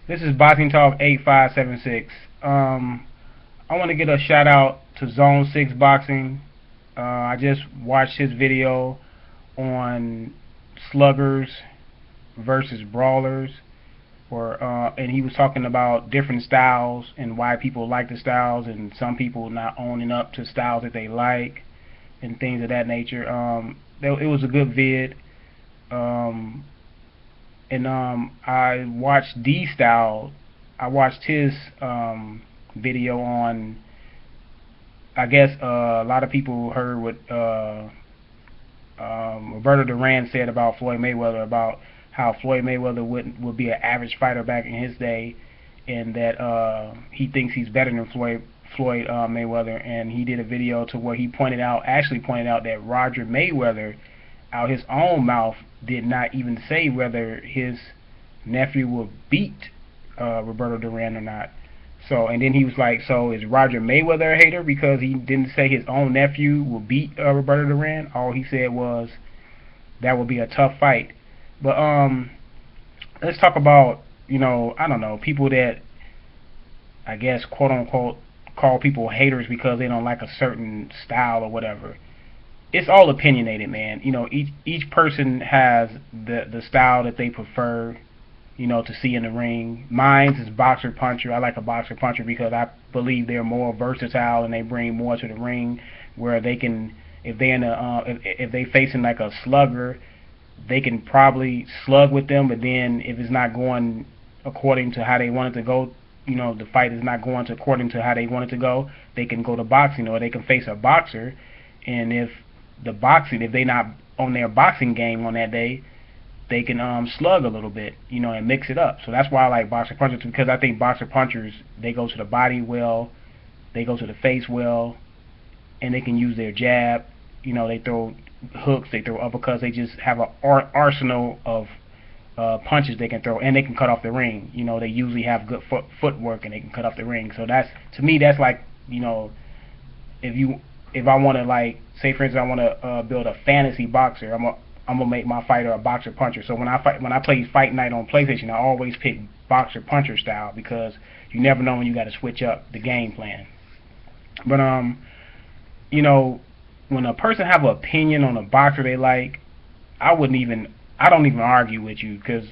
This is Boxing Talk 8576. I want to get a shout out to Zone 6 Boxing. I just watched his video on sluggers versus brawlers, and he was talking about different styles and why people like the styles, and some people not owning up to styles that they like and things of that nature. It was a good vid. Um, and I watched D Style. I watched his video on. I guess a lot of people heard what Roberto Duran said about Floyd Mayweather, about how Floyd Mayweather would be an average fighter back in his day, and that he thinks he's better than Floyd Mayweather. And he did a video to where he actually pointed out that Roger Mayweather, out his own mouth, did not even say whether his nephew will beat Roberto Duran or not. So, and then he was like, so is Roger Mayweather a hater because he didn't say his own nephew will beat Roberto Duran? All he said was that would be a tough fight. But let's talk about, I don't know, people that I guess quote unquote call people haters because they don't like a certain style or whatever. It's all opinionated, man. Each person has the style that they prefer, to see in the ring. Mine is boxer puncher. I like a boxer puncher because I believe they're more versatile and they bring more to the ring, where they can, if they in a if they facing like a slugger, they can probably slug with them. But then if it's not going according to how they want it to go, the fight is not going according to how they want it to go, they can go to boxing, or they can face a boxer. And if they not on their boxing game on that day, they can slug a little bit, and mix it up. So that's why I like boxer punchers, because I think boxer punchers, they go to the body well, they go to the face well, and they can use their jab. They throw hooks, they throw uppercuts, they just have an arsenal of punches they can throw, and they can cut off the ring. They usually have good footwork, and they can cut off the ring. So that's, to me, that's like, if I want to, like, say for instance, I want to build a fantasy boxer, I'm gonna make my fighter a boxer puncher. So when I play Fight Night on PlayStation, I always pick boxer puncher style, because you never know when you got to switch up the game plan. But when a person have an opinion on a boxer they like, I don't even argue with you, because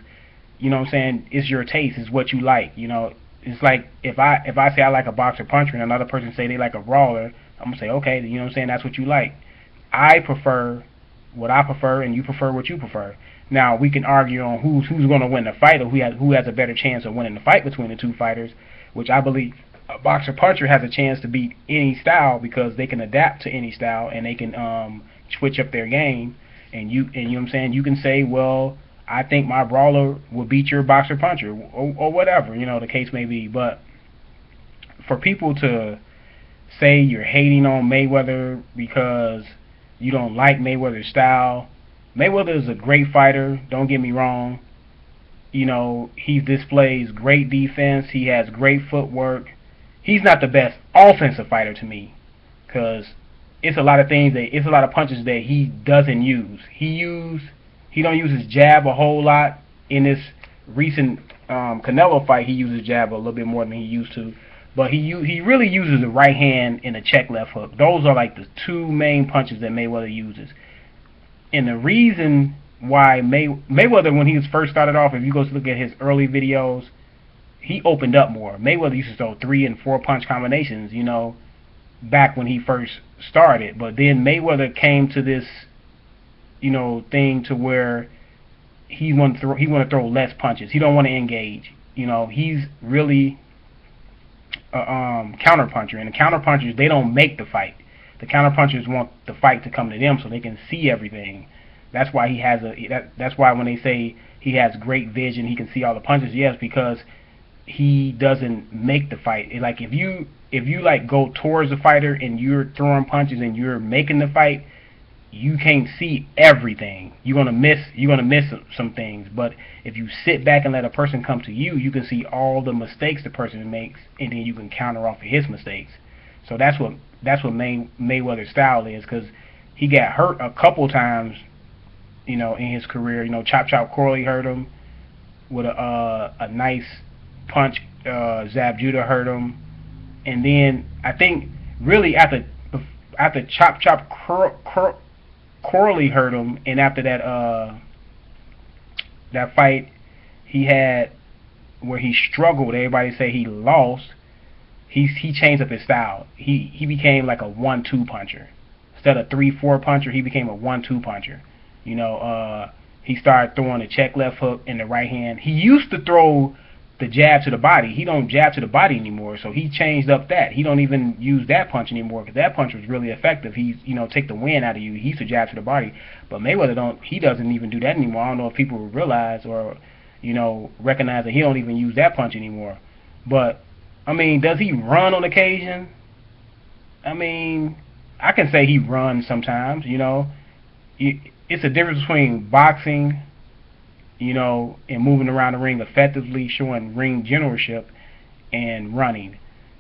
what I'm saying, it's your taste, it's what you like. It's like if I say I like a boxer puncher and another person say they like a brawler, I'm gonna say, okay, what I'm saying, that's what you like. I prefer what I prefer, and you prefer what you prefer. Now we can argue on who's going to win the fight, or who has a better chance of winning the fight between the two fighters, which I believe a boxer puncher has a chance to beat any style, because they can adapt to any style, and they can switch up their game. And you know what I'm saying, you can say, well, I think my brawler will beat your boxer puncher, or whatever, the case may be. But for people to say you're hating on Mayweather because you don't like Mayweather's style, Mayweather is a great fighter, don't get me wrong. He displays great defense, he has great footwork. He's not the best offensive fighter to me, because it's a lot of punches that he doesn't use. He don't use his jab a whole lot. In this recent Canelo fight, he uses jab a little bit more than he used to. But he really uses the right hand and a check left hook. Those are like the two main punches that Mayweather uses. And the reason why Mayweather, when he was first started off, if you go look at his early videos, he opened up more. Mayweather used to throw 3 and 4 punch combinations, back when he first started. But then Mayweather came to this, thing to where he want to throw less punches. He don't want to engage. He's really counter puncher, and the counter punchers, they don't make the fight. The counter punchers want the fight to come to them so they can see everything. That's why that's why when they say he has great vision, he can see all the punches. Yes, because he doesn't make the fight. Like if you like go towards the fighter and you're throwing punches and you're making the fight, you can't see everything. You're gonna miss some things. But if you sit back and let a person come to you, you can see all the mistakes the person makes, and then you can counter off of his mistakes. So that's what Mayweather's style is, because he got hurt a couple times, in his career. Chop Chop Corley hurt him with a nice punch Zab Judah hurt him, and then I think really after Chop Corley hurt him, and after that fight he had where he struggled, everybody say he lost. He changed up his style. He became like a 1-2 puncher instead of 3-4 puncher. He became a 1-2 puncher. You know, he started throwing a check left hook in the right hand. He used to throw the jab to the body. He don't jab to the body anymore, so he changed up that. He don't even use that punch anymore because that punch was really effective. He's, you know, take the wind out of you. He used to jab to the body, but Mayweather don't. He doesn't even do that anymore. I don't know if people realize or, you know, recognize that he don't even use that punch anymore. But I mean, does he run on occasion? I mean, I can say he runs sometimes. You know, it's a difference between boxing, you know, and moving around the ring effectively, showing ring generalship, and running.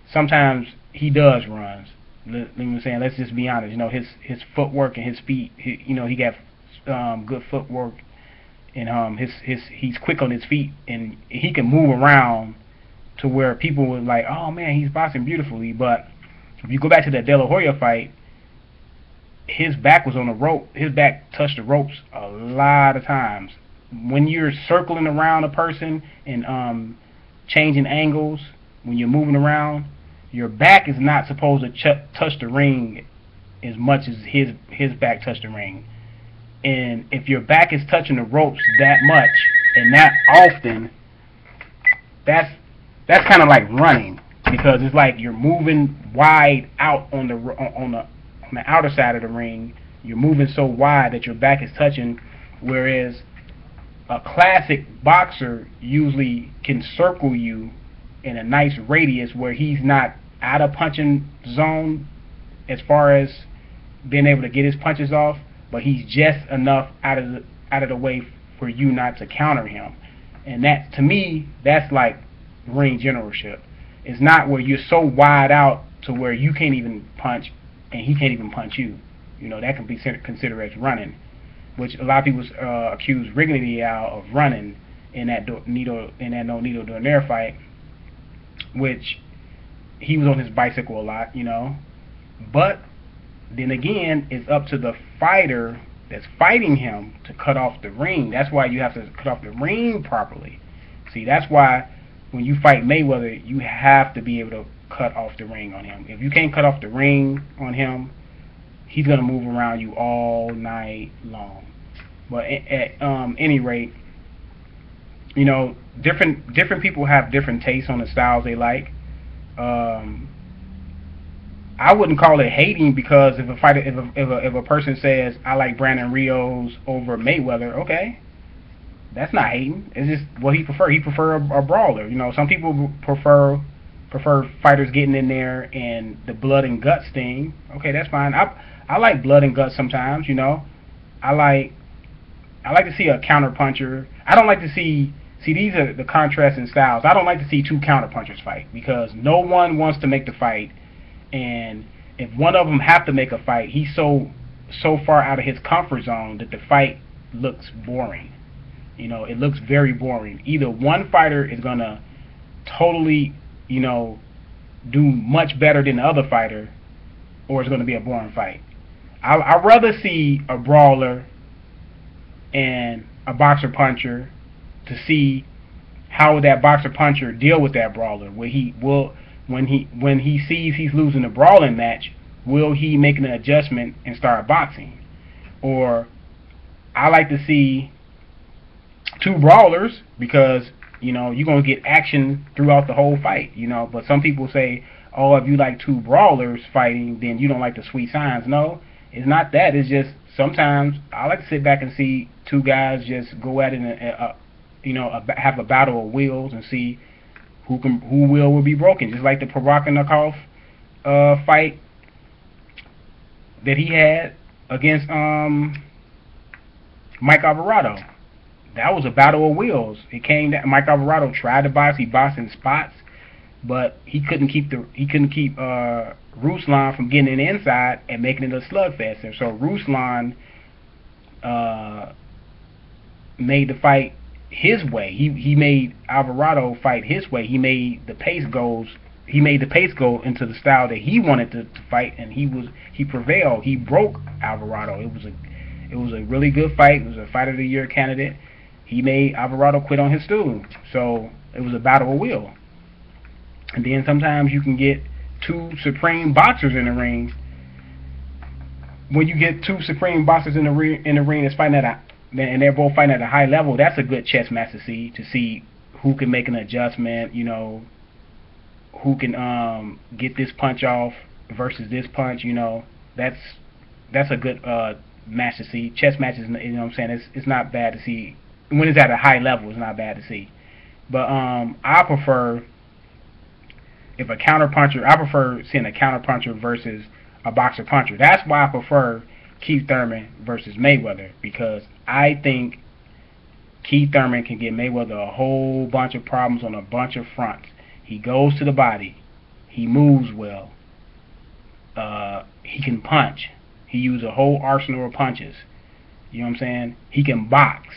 Sometimes he does runs. Let's just be honest. You know, his footwork and his feet. You know, he got good footwork, and he's quick on his feet, and he can move around to where people were like, oh man, he's boxing beautifully. But if you go back to that De La Hoya fight, his back was on the rope. His back touched the ropes a lot of times. When you're circling around a person and changing angles, when you're moving around, your back is not supposed to touch the ring as much as his back touched the ring. And if your back is touching the ropes that much and that often, that's kind of like running, because it's like you're moving wide out on the outer side of the ring. You're moving so wide that your back is touching, whereas a classic boxer usually can circle you in a nice radius where he's not out of punching zone as far as being able to get his punches off, but he's just enough out of the way for you not to counter him. And that, to me, that's like ring generalship. It's not where you're so wide out to where you can't even punch and he can't even punch you. You know, that can be considered as running, which a lot of people accuse Wrigley Leal of running in that No Nito Donaire fight, which he was on his bicycle a lot, you know. But then again, it's up to the fighter that's fighting him to cut off the ring. That's why you have to cut off the ring properly. See, that's why when you fight Mayweather, you have to be able to cut off the ring on him. If you can't cut off the ring on him, he's going to move around you all night long. But at any rate, you know, different people have different tastes on the styles they like. I wouldn't call it hating, because if a person says I like Brandon Rios over Mayweather, okay, that's not hating. It's just what he prefer. He prefer a brawler. You know, some people prefer fighters getting in there and the blood and guts thing. Okay, that's fine. I like blood and guts sometimes. You know, I like to see a counter puncher. I don't like to see these are the contrasting styles. I don't like to see two counter punchers fight, because no one wants to make the fight, and if one of them have to make a fight, he's so far out of his comfort zone that the fight looks boring. You know, it looks very boring. Either one fighter is gonna totally, you know, do much better than the other fighter, or it's gonna be a boring fight. I'd rather see a brawler and a boxer puncher to see how that boxer puncher deal with that brawler. When he sees he's losing a brawling match, will he make an adjustment and start boxing? Or I like to see two brawlers, because you know you're gonna get action throughout the whole fight. You know, but some people say, oh, if you like two brawlers fighting, then you don't like the sweet signs. No, it's not that. It's just sometimes I like to sit back and see two guys just go at it and have a battle of wills and see who will be broken. Just like the Provokanikov fight that he had against Mike Alvarado. That was a battle of wills. It came that Mike Alvarado tried to box. He boxed in spots, but he couldn't keep Ruslan from getting in the inside and making it a slugfest. And so Ruslan made the fight. his way. He made Alvarado fight his way. He made the pace go into the style that he wanted to fight, and he prevailed. He broke Alvarado. It was a really good fight. It was a fight of the year candidate. He made Alvarado quit on his stool. So it was a battle of will. And then sometimes you can get two supreme boxers in the ring. When you get two supreme boxers in the ring that's fighting and they're both fighting at a high level, that's a good chess match to see who can make an adjustment. You know, who can get this punch off versus this punch. You know, that's a good match to see. Chess matches, you know what I'm saying? It's not bad to see when it's at a high level. It's not bad to see. But I prefer seeing a counterpuncher versus a boxer puncher. That's why I prefer Keith Thurman versus Mayweather, because I think Keith Thurman can get Mayweather a whole bunch of problems on a bunch of fronts. He goes to the body. He moves well. He can punch. He uses a whole arsenal of punches. You know what I'm saying? He can box.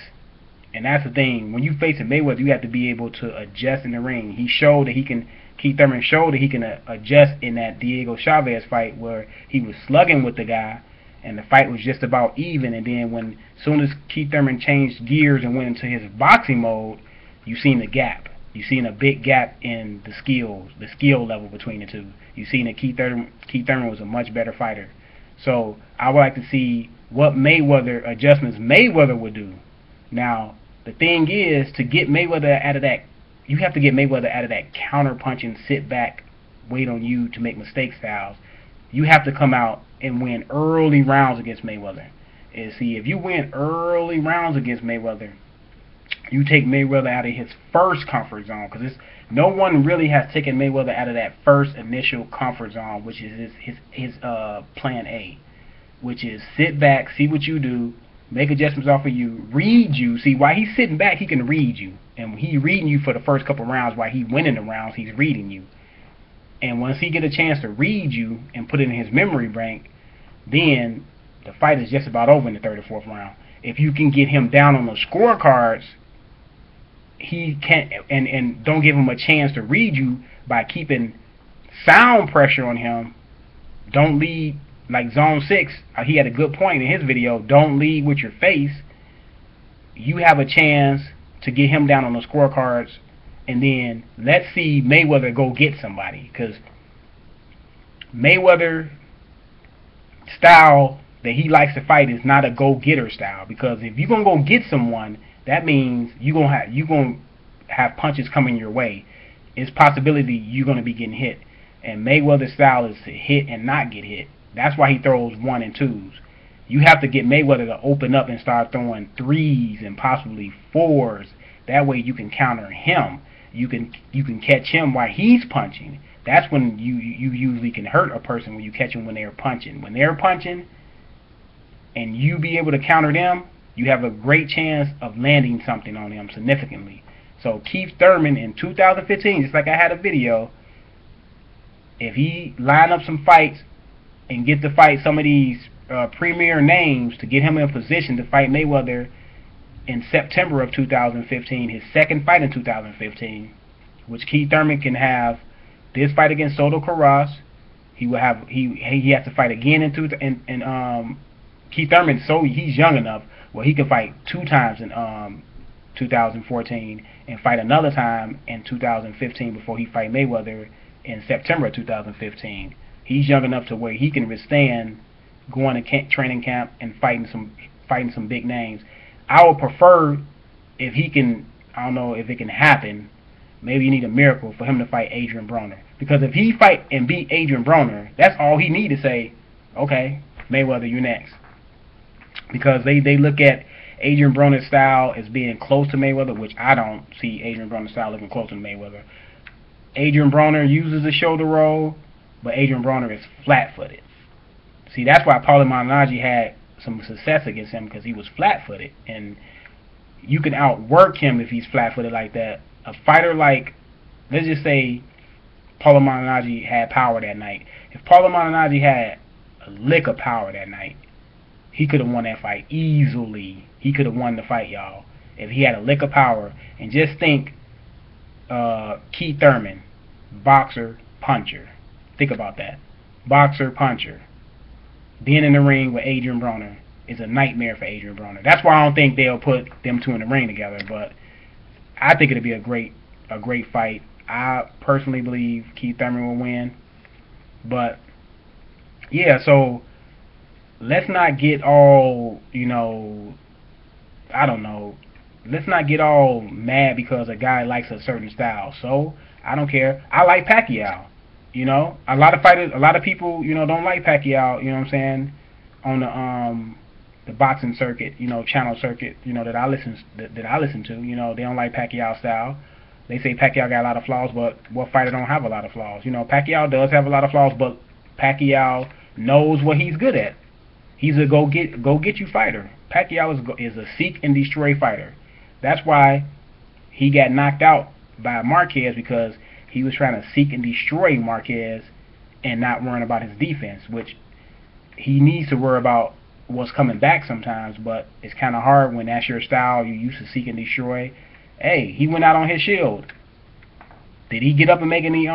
And that's the thing. When you face a Mayweather, you have to be able to adjust in the ring. Keith Thurman showed that he can adjust in that Diego Chavez fight where he was slugging with the guy and the fight was just about even, and then soon as Keith Thurman changed gears and went into his boxing mode, you seen the gap. You seen a big gap in the skill level between the two. You seen that Keith Thurman was a much better fighter. So I would like to see what adjustments Mayweather would do. Now, the thing is, to get Mayweather out of that, you have to get Mayweather out of that counter-punching, sit back, wait on you to make mistakes styles. You have to come out and win early rounds against Mayweather. And see, if you win early rounds against Mayweather, you take Mayweather out of his first comfort zone, because no one really has taken Mayweather out of that first initial comfort zone, which is his plan A, which is sit back, see what you do, make adjustments off of you, read you. See, while he's sitting back, he can read you. And he's reading you for the first couple rounds. While he's winning the rounds, he's reading you. And once he get a chance to read you and put it in his memory bank, then the fight is just about over in the third or fourth round. If you can get him down on the scorecards, he can't, and don't give him a chance to read you by keeping sound pressure on him. Don't lead like Zone 6. He had a good point in his video. Don't lead with your face. You have a chance to get him down on the scorecards, and then let's see Mayweather go get somebody, because Mayweather style that he likes to fight is not a go-getter style, because if you're gonna go get someone, that means you're gonna have punches coming your way. It's possibility you're gonna be getting hit, and Mayweather's style is to hit and not get hit. That's why he throws 1 and 2s. You have to get Mayweather to open up and start throwing 3s and possibly 4s. That way you can counter him. You can catch him while he's punching. That's when you usually can hurt a person, when you catch them when they're punching. When they're punching and you be able to counter them, you have a great chance of landing something on them significantly. So Keith Thurman in 2015, just like I had a video, if he line up some fights and get to fight some of these premier names to get him in position to fight Mayweather in September of 2015, his second fight in 2015, which Keith Thurman can have this fight against Soto Karass. He will have he has to fight again in Keith Thurman, so he's young enough where he can fight 2 times in 2014 and fight another time in 2015 before he fight Mayweather in September of 2015. He's young enough to where he can withstand going to training camp and fighting some big names. I would prefer, if he can, I don't know if it can happen, maybe you need a miracle for him to fight Adrian Broner. Because if he fight and beat Adrian Broner, that's all he need to say, okay, Mayweather, you next. Because they look at Adrian Broner's style as being close to Mayweather, which I don't see Adrian Broner's style looking close to Mayweather. Adrian Broner uses a shoulder roll, but Adrian Broner is flat-footed. See, that's why Paulie Malignaggi had some success against him, because he was flat-footed, and you can outwork him if he's flat-footed like that. A fighter like, let's just say Paulie Malignaggi had power that night. If Paulie Malignaggi had a lick of power that night, he could have won that fight easily. He could have won the fight, y'all. if he had a lick of power. And just think, Keith Thurman, boxer, puncher. Think about that. Boxer, puncher. Being in the ring with Adrian Broner is a nightmare for Adrian Broner. That's why I don't think they'll put them two in the ring together. But I think it'll be a great fight. I personally believe Keith Thurman will win. But yeah, so let's not get all, I don't know. Let's not get all mad because a guy likes a certain style. So I don't care. I like Pacquiao. A lot of fighters, a lot of people, don't like Pacquiao. You know what I'm saying? On the boxing circuit, channel circuit, that I listen to. They don't like Pacquiao style. They say Pacquiao got a lot of flaws, but what fighter don't have a lot of flaws? Pacquiao does have a lot of flaws, but Pacquiao knows what he's good at. He's a go get you fighter. Pacquiao is a seek and destroy fighter. That's why he got knocked out by Marquez, because he was trying to seek and destroy Marquez and not worrying about his defense, which he needs to worry about what's coming back sometimes, but it's kind of hard when that's your style. You used to seek and destroy. Hey, he went out on his shield. Did he get up and make any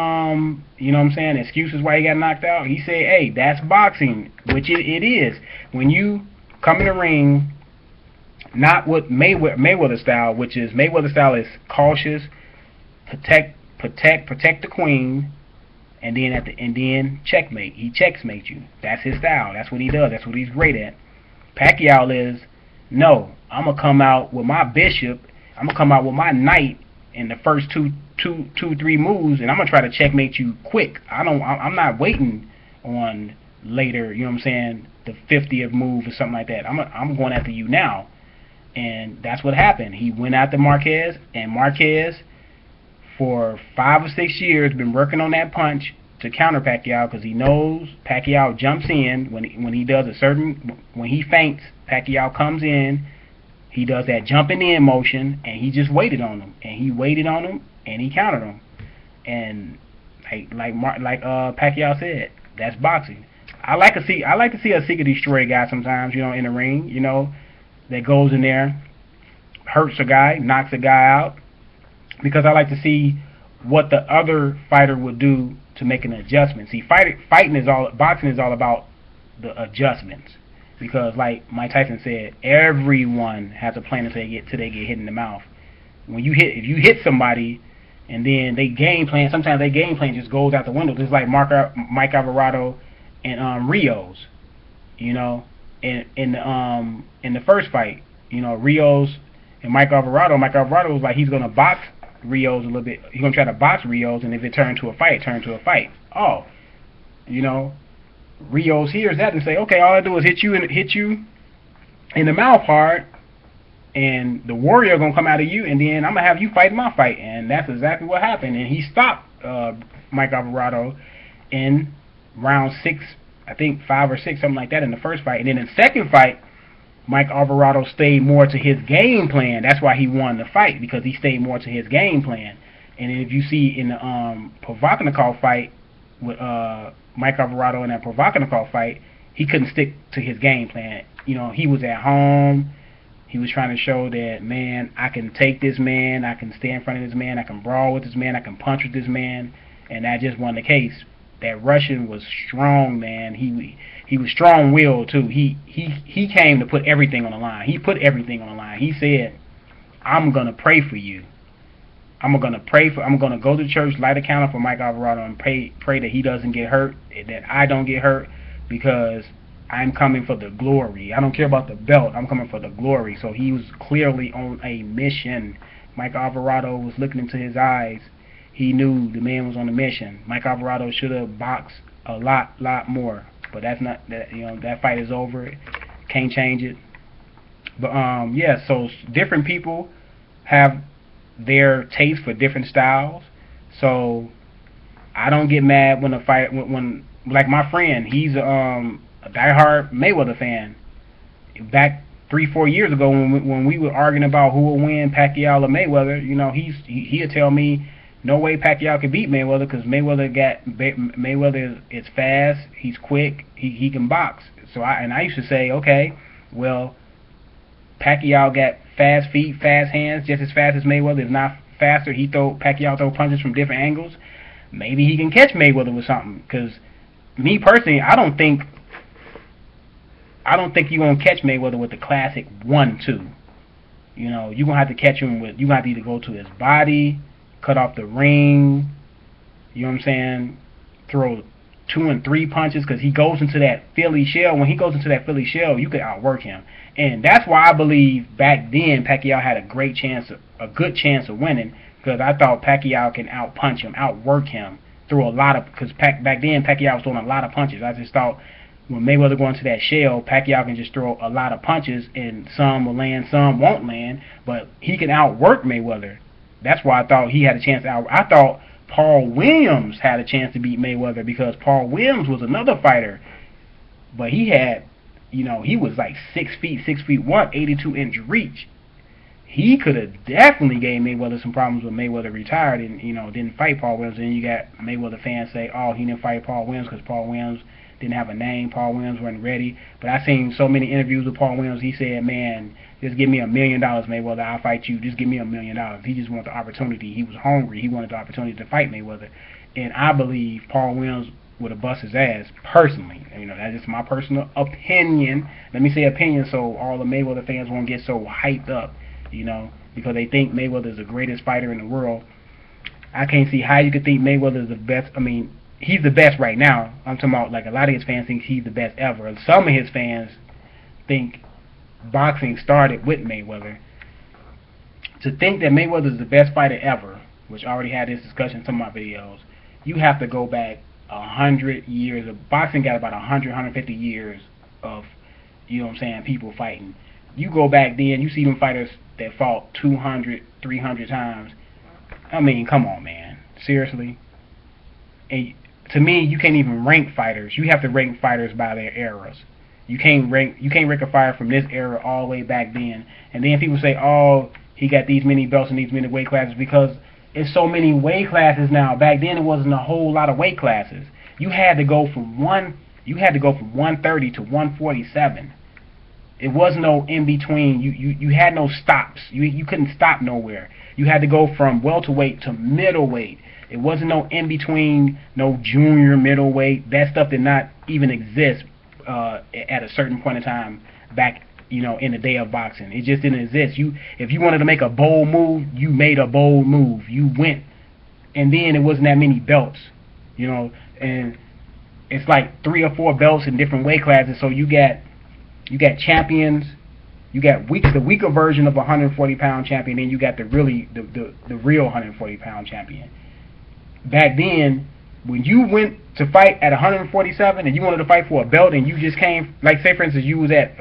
excuses why he got knocked out? He said, hey, that's boxing, which it is. When you come in the ring, not with Mayweather style, which is Mayweather style is cautious, protect the queen, and then checkmate. He checkmates you. That's his style. That's what he does. That's what he's great at. Pacquiao is, no, I'm gonna come out with my bishop. I'm gonna come out with my knight in the first two, 3 moves, and I'm gonna try to checkmate you quick. I'm not waiting on later. You know what I'm saying? The 50th move or something like that. I'm going after you now, and that's what happened. He went after Marquez, and Marquez, for 5 or 6 years, been working on that punch to counter Pacquiao, because he knows Pacquiao jumps in when he feints. Pacquiao comes in. He does that jumping in motion, and he just waited on him, and he countered him, and like Pacquiao said, that's boxing. I like to see a seek and destroy guy sometimes, in the ring, that goes in there, hurts a guy, knocks a guy out, because I like to see what the other fighter would do to make an adjustment. See, boxing is all about the adjustments. Because, like Mike Tyson said, everyone has a plan until they get hit in the mouth. If you hit somebody, and then they game plan, sometimes their game plan just goes out the window. Just like Mike Alvarado and Rios, in the first fight, Rios and Mike Alvarado. Mike Alvarado was like, he's gonna box Rios a little bit. He's gonna try to box Rios, and if it turned to a fight, Oh, Rios hears that and say, okay, all I do is hit you in the mouth hard, and the warrior gonna come out of you, and then I'm gonna have you fight my fight. And that's exactly what happened. And he stopped Mike Alvarado in round 6, I think 5 or 6, something like that, in the first fight. And then in the second fight, Mike Alvarado stayed more to his game plan. That's why he won the fight, because he stayed more to his game plan. And if you see in the Provodnikov fight with Mike Alvarado in that Provodnikov fight, he couldn't stick to his game plan. He was at home. He was trying to show that, man, I can take this man, I can stand in front of this man, I can brawl with this man, I can punch with this man, and that just wasn't the case. That Russian was strong, man. He was strong-willed too. He came to put everything on the line. He put everything on the line. He said, I'm gonna pray for you. I'm gonna go to church, light a candle for Mike Alvarado, and pray that he doesn't get hurt, that I don't get hurt, because I'm coming for the glory. I don't care about the belt. I'm coming for the glory. So he was clearly on a mission. Mike Alvarado was looking into his eyes. He knew the man was on a mission. Mike Alvarado should have boxed a lot more, but that's not that. That fight is over. Can't change it. But yeah. So different people have their taste for different styles. So I don't get mad when a fight when like my friend, he's a diehard Mayweather fan. Back 3-4 years ago, when we were arguing about who would win, Pacquiao or Mayweather, he'd tell me no way Pacquiao could beat Mayweather, because Mayweather is fast, he's quick, he can box. So I used to say, okay, well, Pacquiao got fast feet, fast hands, just as fast as Mayweather. If not faster, Pacquiao throw punches from different angles. Maybe he can catch Mayweather with something. Because me personally, I don't think you're gonna catch Mayweather with the classic 1-2. You're gonna have to catch him with. You got to either go to his body, cut off the ring. You know what I'm saying? Throw 2 and 3 punches, because he goes into that Philly shell. When he goes into that Philly shell, you could outwork him, and that's why I believe back then Pacquiao had a good chance of winning, because I thought Pacquiao can outpunch him, outwork him through a lot of. Because back then Pacquiao was throwing a lot of punches. I just thought when Mayweather go into that shell, Pacquiao can just throw a lot of punches, and some will land, some won't land, but he can outwork Mayweather. That's why I thought he had a chance to I thought Paul Williams had a chance to beat Mayweather, because Paul Williams was another fighter, but he had, he was like 6 feet, 6'1", 82-inch reach. He could have definitely gave Mayweather some problems when Mayweather retired and, didn't fight Paul Williams. And you got Mayweather fans say, oh, he didn't fight Paul Williams because Paul Williams didn't have a name. Paul Williams wasn't ready. But I seen so many interviews with Paul Williams. He said, man, just give me $1 million, Mayweather. I'll fight you. Just give me $1 million. He just wanted the opportunity. He was hungry. He wanted the opportunity to fight Mayweather. And I believe Paul Williams would have bust his ass personally. That's just my personal opinion. Let me say opinion so all the Mayweather fans won't get so hyped up, because they think Mayweather is the greatest fighter in the world. I can't see how you could think Mayweather is the best. I mean, he's the best right now. I'm talking about, like, a lot of his fans think he's the best ever. Some of his fans think boxing started with Mayweather. To think that Mayweather is the best fighter ever, which I already had this discussion in some of my videos, you have to go back 100 years. Boxing got about 150 years of, people fighting. You go back then, you see them fighters that fought 200, 300 times. I mean, come on, man. Seriously? And to me, you can't even rank fighters. You have to rank fighters by their eras. You can't rank a fighter from this era all the way back then. And then people say, oh, he got these many belts and these many weight classes, because it's so many weight classes now. Back then, it wasn't a whole lot of weight classes. You had to go from 130 to 147. It was no in between. You had no stops. You couldn't stop nowhere. You had to go from welterweight to middleweight. It wasn't no in between, no junior middleweight. That stuff did not even exist at a certain point in time back, in the day of boxing. It just didn't exist. If you wanted to make a bold move, you made a bold move. You went, and then it wasn't that many belts, and it's like 3 or 4 belts in different weight classes. So you got champions, you got the weaker version of a 140-pound champion, and you got the real 140-pound champion. Back then, when you went to fight at 147 and you wanted to fight for a belt, and you just came, like, say for instance you was at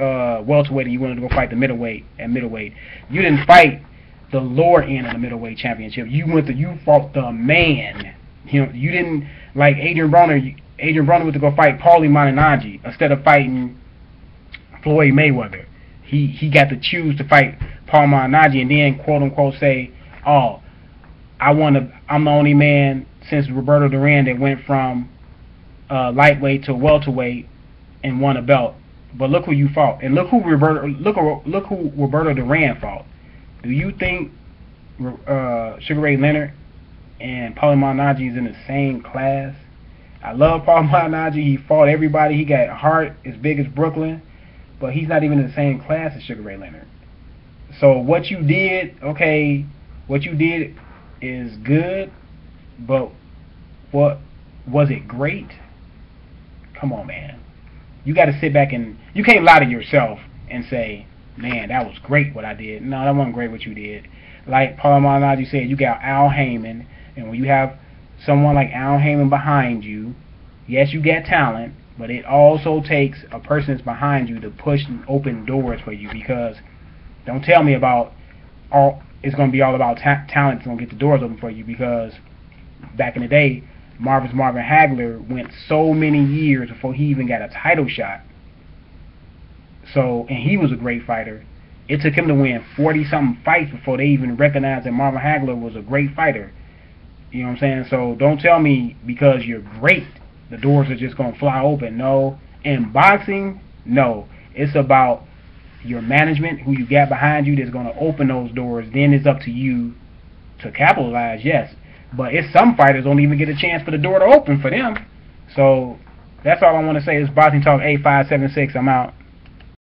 welterweight and you wanted to go fight the middleweight at middleweight, you didn't fight the lower end of the middleweight championship. You fought the man. You didn't, like Adrian Broner. Adrian Broner went to go fight Paulie Malignaggi instead of fighting Floyd Mayweather. He got to choose to fight Paul Malignaggi and then quote unquote say, oh, I'm the only man since Roberto Duran that went from lightweight to welterweight and won a belt. But look who you fought, and look who Roberto Duran fought. Do you think Sugar Ray Leonard and Paulie Malignaggi is in the same class? I love Paul Malignaggi. He fought everybody. He got a heart as big as Brooklyn, but he's not even in the same class as Sugar Ray Leonard. So what you did is good, but what was it great? Come on, man. You got to sit back and you can't lie to yourself and say, man, that was great what I did. No, that wasn't great what you did. Like Paul Malignaggi said, you got Al Heyman, and when you have someone like Al Heyman behind you, yes, you got talent, but it also takes a person that's behind you to push and open doors for you, because don't tell me about it's going to be all about talent that's going to get the doors open for you, because back in the day, Marvin Hagler went so many years before he even got a title shot. So, and he was a great fighter. It took him to win 40-something fights before they even recognized that Marvin Hagler was a great fighter. You know what I'm saying? So don't tell me because you're great, the doors are just going to fly open. No. In boxing, no. It's about your management, who you got behind you, that's going to open those doors. Then it's up to you to capitalize, yes. But it's some fighters don't even get a chance for the door to open for them. So that's all I want to say. Is Boxing Talk 8576. I'm out.